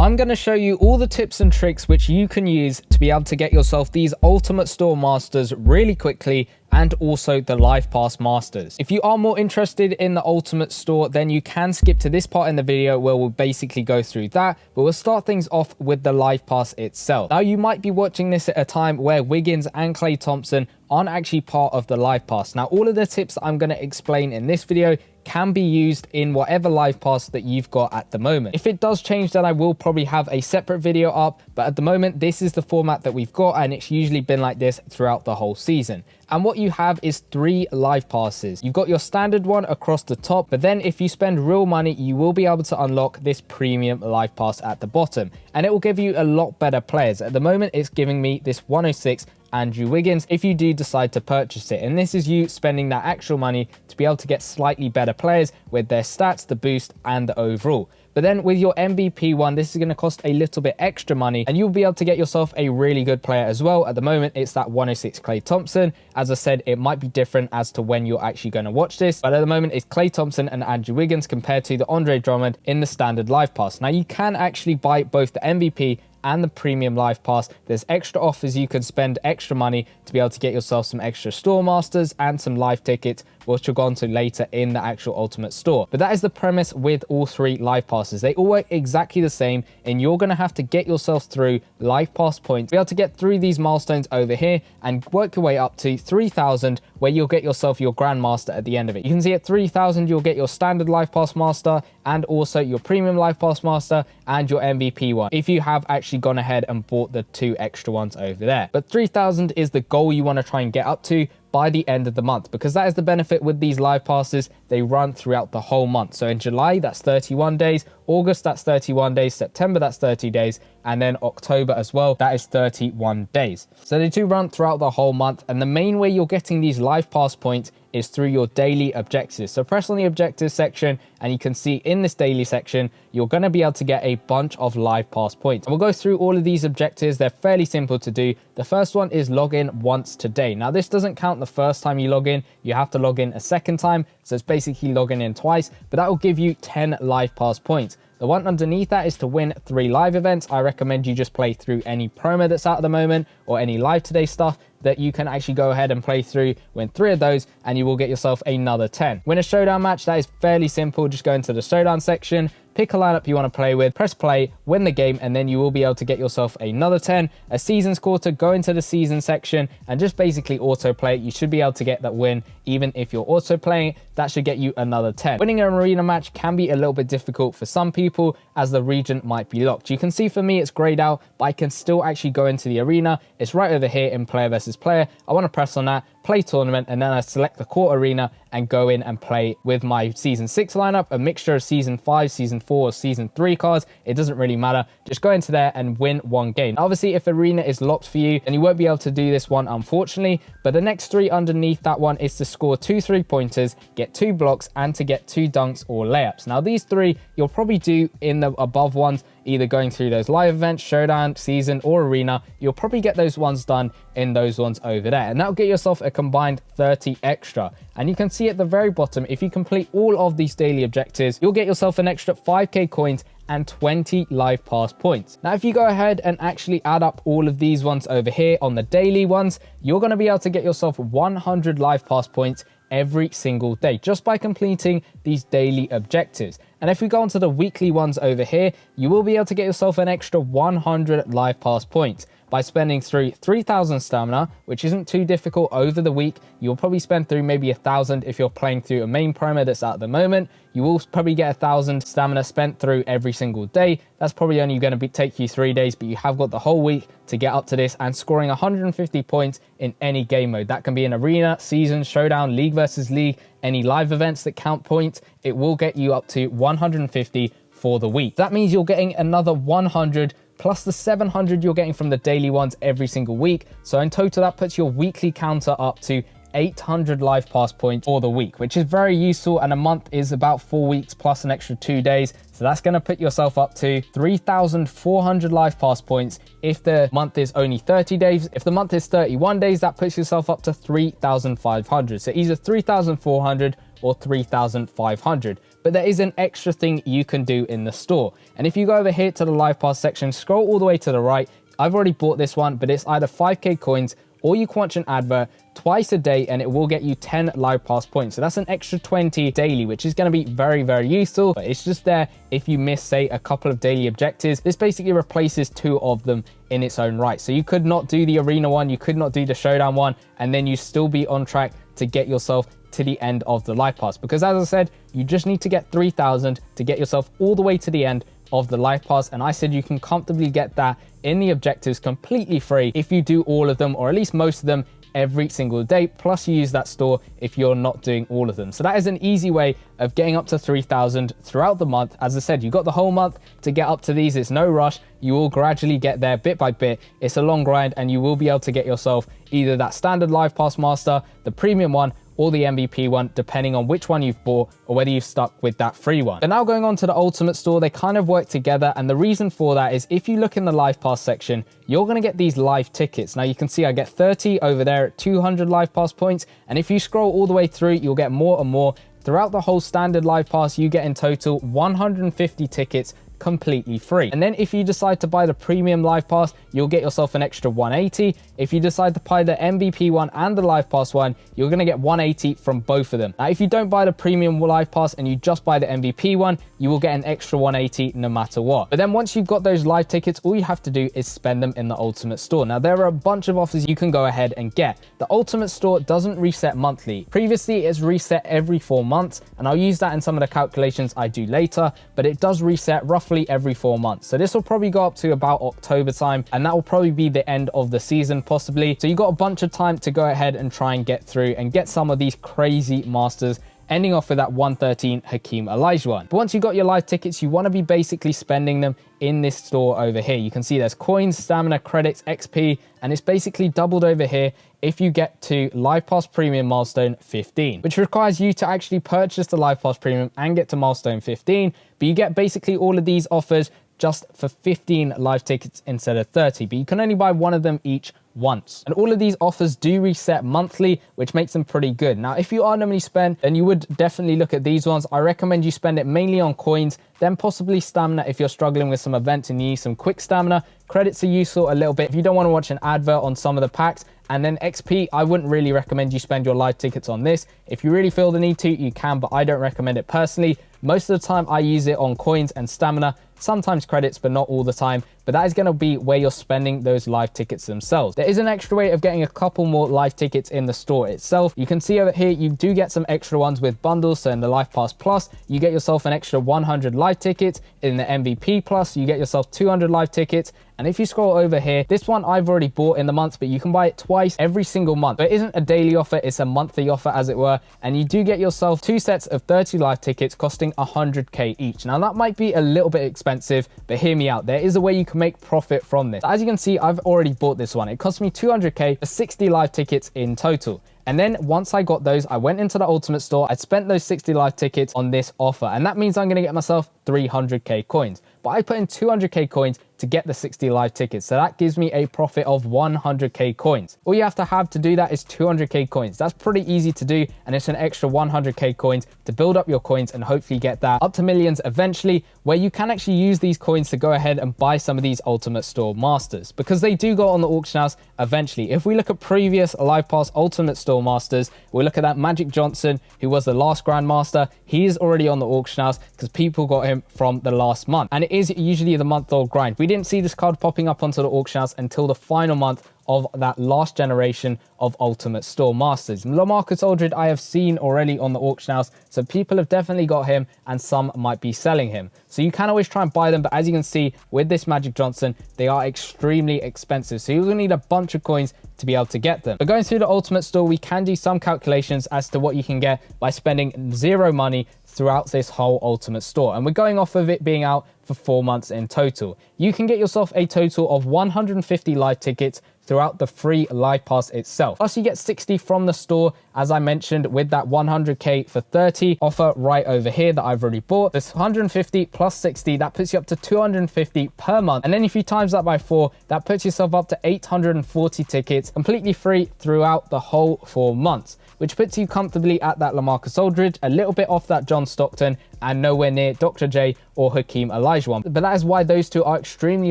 I'm going to show you all the tips and tricks which you can use to be able to get yourself these Ultimate Store Masters really quickly, and also the Life Pass Masters. If you are more interested in the Ultimate Store, then you can skip to this part in the video where we'll basically go through that, but we'll start things off with the Life Pass itself. Now, you might be watching this at a time where Wiggins and Klay Thompson aren't actually part of the Life Pass. Now, all of the tips that I'm going to explain in this video can be used in whatever Life Pass that you've got at the moment. If it does change, then I will probably have a separate video up, but at the moment, this is the format that we've got, and it's usually been like this throughout the whole season. And what you have is 3 Life Passes. You've got your standard one across the top, but then if you spend real money, you will be able to unlock this premium Life Pass at the bottom, and it will give you a lot better players. At the moment, it's giving me this 106 Andrew Wiggins if you do decide to purchase it, and this is you spending that actual money to be able to get slightly better players with their stats, the boost, and the overall. But then with your MVP one, this is going to cost a little bit extra money, and you'll be able to get yourself a really good player as well. At the moment, it's that 106 Klay Thompson. As I said, it might be different as to when you're actually going to watch this, but at the moment, it's Klay Thompson and Andrew Wiggins compared to the Andre Drummond in the standard Life Pass. Now, you can actually buy both the MVP and the premium Life Pass. There's extra offers. You can spend extra money to be able to get yourself some extra store masters and some live tickets, which we'll go on to later in the actual Ultimate Store. But that is the premise with all 3 Life Passes. They all work exactly the same, and you're going to have to get yourself through Life Pass points to be able to get through these milestones over here and work your way up to 3,000, where you'll get yourself your Grandmaster at the end of it. You can see at 3,000, you'll get your standard Life Pass Master and also your premium Life Pass Master and your MVP one, if you have actually gone ahead and bought the 2 extra ones over there. But 3,000 is the goal you want to try and get up to by the end of the month, because that is the benefit with these Life Passes. They run throughout the whole month. So in July, that's 31 days. August, that's 31 days. September, that's 30 days. And then October as well, that is 31 days. So they do run throughout the whole month. And the main way you're getting these Life Pass points is through your daily objectives. So press on the objectives section, and you can see in this daily section, you're going to be able to get a bunch of Life Pass points. And we'll go through all of these objectives. They're fairly simple to do. The first one is log in once today. Now, this doesn't count the first time you log in. You have to log in a second time. So it's basically logging in twice, but that will give you 10 Life Pass points. The one underneath that is to win 3 live events. I recommend you just play through any promo that's out at the moment or any live today stuff that you can actually go ahead and play through. Win 3 of those and you will get yourself another 10. Win a showdown match. That is fairly simple. Just go into the showdown section, pick a lineup you want to play with, press play, win the game, and then you will be able to get yourself another 10. A seasons quarter, go into the season section and just basically auto play it. You should be able to get that win even if you're auto playing it. That should get you another 10. Winning an arena match can be a little bit difficult for some people as the region might be locked. You can see for me it's grayed out, but I can still actually go into the arena. It's right over here in player versus player. I want to press on that, play tournament, and then I select the court arena and go in and play with my season 6 lineup, a mixture of season 5, season 4, or season 3 cards. It doesn't really matter. Just go into there and win 1 game. Obviously, if arena is locked for you, then you won't be able to do this one, unfortunately. But the next 3 underneath that one is to score 2 3-pointers, get 2 blocks, and to get 2 dunks or layups. Now, these 3 you'll probably do in the above ones, either going through those live events, showdown, season, or arena. You'll probably get those ones done in those ones over there, and that'll get yourself a combined 30 extra. And you can see at the very bottom, if you complete all of these daily objectives, you'll get yourself an extra 5k coins and 20 Life Pass points. Now, if you go ahead and actually add up all of these ones over here on the daily ones, you're going to be able to get yourself 100 Life Pass points every single day just by completing these daily objectives. And if we go on to the weekly ones over here, you will be able to get yourself an extra 100 Life Pass points by spending through 3,000 stamina, which isn't too difficult over the week. You'll probably spend through maybe 1,000 if you're playing through a main promo that's out at the moment. You will probably get 1,000 stamina spent through every single day. That's probably only going to take you 3 days, but you have got the whole week to get up to this, and scoring 150 points in any game mode. That can be an arena, season, showdown, league versus league, any live events that count points. It will get you up to 150 for the week. That means you're getting another 100 plus the 700 you're getting from the daily ones every single week. So in total, that puts your weekly counter up to 800 Life Pass points for the week, which is very useful. And a month is about 4 weeks plus an extra 2 days. So that's going to put yourself up to 3,400 Life Pass points if the month is only 30 days. If the month is 31 days, that puts yourself up to 3,500. So either 3,400 or 3,500. But there is an extra thing you can do in the store. And if you go over here to the live pass section, scroll all the way to the right, I've already bought this one, but it's either 5k coins or you can watch an advert twice a day and it will get you 10 live pass points. So that's an extra 20 daily, which is going to be very, very useful. But it's just there if you miss, say, a couple of daily objectives. This basically replaces 2 of them in its own right. So you could not do the arena one, you could not do the showdown one, and then you still be on track to get yourself to the end of the live pass. Because as I said, you just need to get 3,000 to get yourself all the way to the end of the live pass, and I said you can comfortably get that in the objectives completely free if you do all of them, or at least most of them, every single day, plus you use that store if you're not doing all of them. So that is an easy way of getting up to 3,000 throughout the month. As I said, you've got the whole month to get up to these. It's no rush. You will gradually get there bit by bit. It's a long grind, and you will be able to get yourself either that standard live pass master, the premium one, or the MVP one, depending on which one you've bought or whether you've stuck with that free one. But now going on to the Ultimate Store, they kind of work together, and the reason for that is if you look in the live pass section, you're going to get these live tickets. Now you can see I get 30 over there at 200 live pass points, and if you scroll all the way through, you'll get more and more. Throughout the whole standard live pass, you get in total 150 tickets completely free. And then if you decide to buy the premium live pass, you'll get yourself an extra 180. If you decide to buy the MVP one and the live pass one, you're going to get 180 from both of them. Now if you don't buy the premium live pass and you just buy the MVP one, you will get an extra 180 no matter what. But then once you've got those live tickets, all you have to do is spend them in the Ultimate Store. Now there are a bunch of offers you can go ahead and get. The Ultimate Store doesn't reset monthly. Previously it's reset every 4 months, and I'll use that in some of the calculations I do later, but it does reset roughly every 4 months. So this will probably go up to about October time, and that will probably be the end of the season possibly. So you got a bunch of time to go ahead and try and get through and get some of these crazy masters, ending off with that 113 Hakeem Elijah one. But once you got your live tickets, you want to be basically spending them in this store over here. You can see there's coins, stamina, credits, XP, and it's basically doubled over here if you get to Live Pass Premium Milestone 15, which requires you to actually purchase the Live Pass Premium and get to Milestone 15, but you get basically all of these offers just for 15 live tickets instead of 30, but you can only buy one of them each once. And all of these offers do reset monthly, which makes them pretty good. Now, if you are normally spend, then you would definitely look at these ones. I recommend you spend it mainly on coins, then possibly stamina if you're struggling with some events and you need some quick stamina. Credits are useful a little bit if you don't want to watch an advert on some of the packs. And then XP, I wouldn't really recommend you spend your live tickets on this. If you really feel the need to, you can, but I don't recommend it personally. Most of the time I use it on coins and stamina, sometimes credits, but not all the time. But that is going to be where you're spending those live tickets themselves. There is an extra way of getting a couple more live tickets in the store itself. You can see over here, you do get some extra ones with bundles. So in the Live Pass Plus, you get yourself an extra 100 live tickets. In the MVP Plus, you get yourself 200 live tickets. And if you scroll over here, this one I've already bought in the month, but you can buy it twice every single month. But it isn't a daily offer, it's a monthly offer as it were. And you do get yourself 2 sets of 30 live tickets costing 100k each. Now that might be a little bit expensive, but hear me out. There is a way you can make profit from this. As you can see, I've already bought this one. It cost me 200k for 60 live tickets in total. And then once I got those, I went into the Ultimate Store. I spent those 60 live tickets on this offer. And that means I'm going to get myself 300k coins. But I put in 200k coins to get the 60 live tickets. So that gives me a profit of 100k coins. All you have to do that is 200k coins. That's pretty easy to do. And it's an extra 100k coins to build up your coins and hopefully get that up to millions eventually, where you can actually use these coins to go ahead and buy some of these Ultimate Store Masters, because they do go on the auction house eventually. If we look at previous Live Pass Ultimate Store Masters, we look at that Magic Johnson, who was the last Grandmaster. He is already on the auction house because people got him from the last month. And it is usually the month-old grind. We didn't see this card popping up onto the auction house until the final month of that last generation of Ultimate Store Masters. LaMarcus Aldridge I have seen already on the auction house, so people have definitely got him and some might be selling him. So you can always try and buy them, but as you can see with this Magic Johnson, they are extremely expensive. So you're gonna need a bunch of coins to be able to get them. But going through the Ultimate Store, we can do some calculations as to what you can get by spending 0 money throughout this whole Ultimate Store. And we're going off of it being out for 4 months in total. You can get yourself a total of 150 live tickets throughout the free live pass itself. Plus you get 60 from the store, as I mentioned, with that 100k for 30 offer right over here that I've already bought. This 150 plus 60, that puts you up to 250 per month. And then if you times that by 4, that puts yourself up to 840 tickets completely free throughout the whole 4 months, which puts you comfortably at that LaMarcus Aldridge, a little bit off that John Stockton, and nowhere near Dr. J or Hakeem Olajuwon. But that is why those two are extremely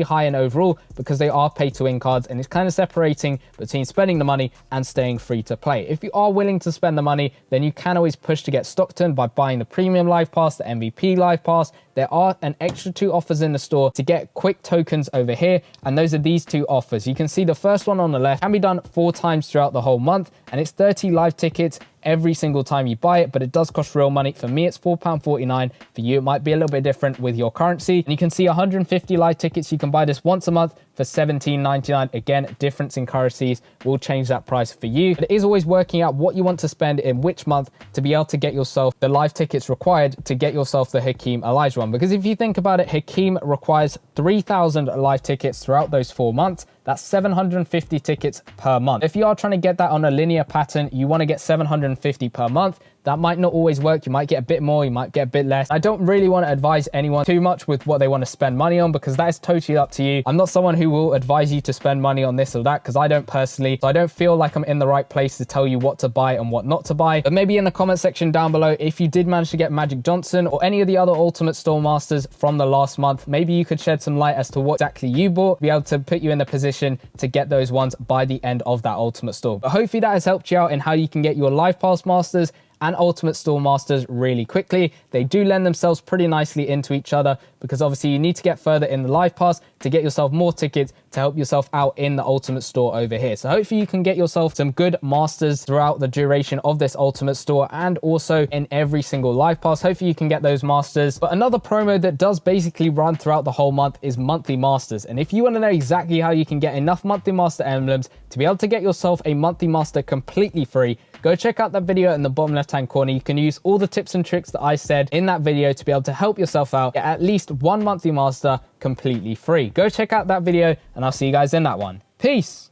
high in overall, because they are pay to win cards, and it's kind of separating between spending the money and staying free to play. If you are willing to spend the money, then you can always push to get Stockton by buying the premium live pass, the MVP live pass. There are an extra 2 offers in the store to get quick tokens over here, and those are these 2 offers. You can see the first one on the left can be done 4 times throughout the whole month, and it's 30 live tickets every single time you buy it, but it does cost real money. For me, it's £4.49. For you, it might be a little bit different with your currency. And you can see 150 live tickets. You can buy this once a month for £17.99. Again, difference in currencies will change that price for you. But it is always working out what you want to spend in which month to be able to get yourself the live tickets required to get yourself the Hakeem Olajuwon. Because if you think about it, Hakeem requires 3,000 live tickets throughout those 4 months. That's 750 tickets per month. If you are trying to get that on a linear pattern, you want to get 750 per month. That might not always work. You might get a bit more, you might get a bit less. I don't really want to advise anyone too much with what they want to spend money on, because that is totally up to you. I'm not someone who will advise you to spend money on this or that, because I don't personally. So I don't feel like I'm in the right place to tell you what to buy and what not to buy. But maybe in the comment section down below, if you did manage to get Magic Johnson or any of the other Ultimate Store Masters from the last month, maybe you could shed some light as to what exactly you bought, be able to put you in the position to get those ones by the end of that Ultimate Store. But hopefully that has helped you out in how you can get your Live Pass Masters and Ultimate Store Masters really quickly. They do lend themselves pretty nicely into each other, because obviously you need to get further in the Live Pass to get yourself more tickets to help yourself out in the Ultimate Store over here. So hopefully you can get yourself some good Masters throughout the duration of this Ultimate Store, and also in every single Live Pass. Hopefully you can get those Masters. But another promo that does basically run throughout the whole month is monthly Masters. And if you want to know exactly how you can get enough monthly Master emblems to be able to get yourself a monthly Master completely free, go check out that video in the bottom left hand corner. You can use all the tips and tricks that I said in that video to be able to help yourself out, get at least 1 monthly Master completely free. Go check out that video, and I'll see you guys in that one. Peace.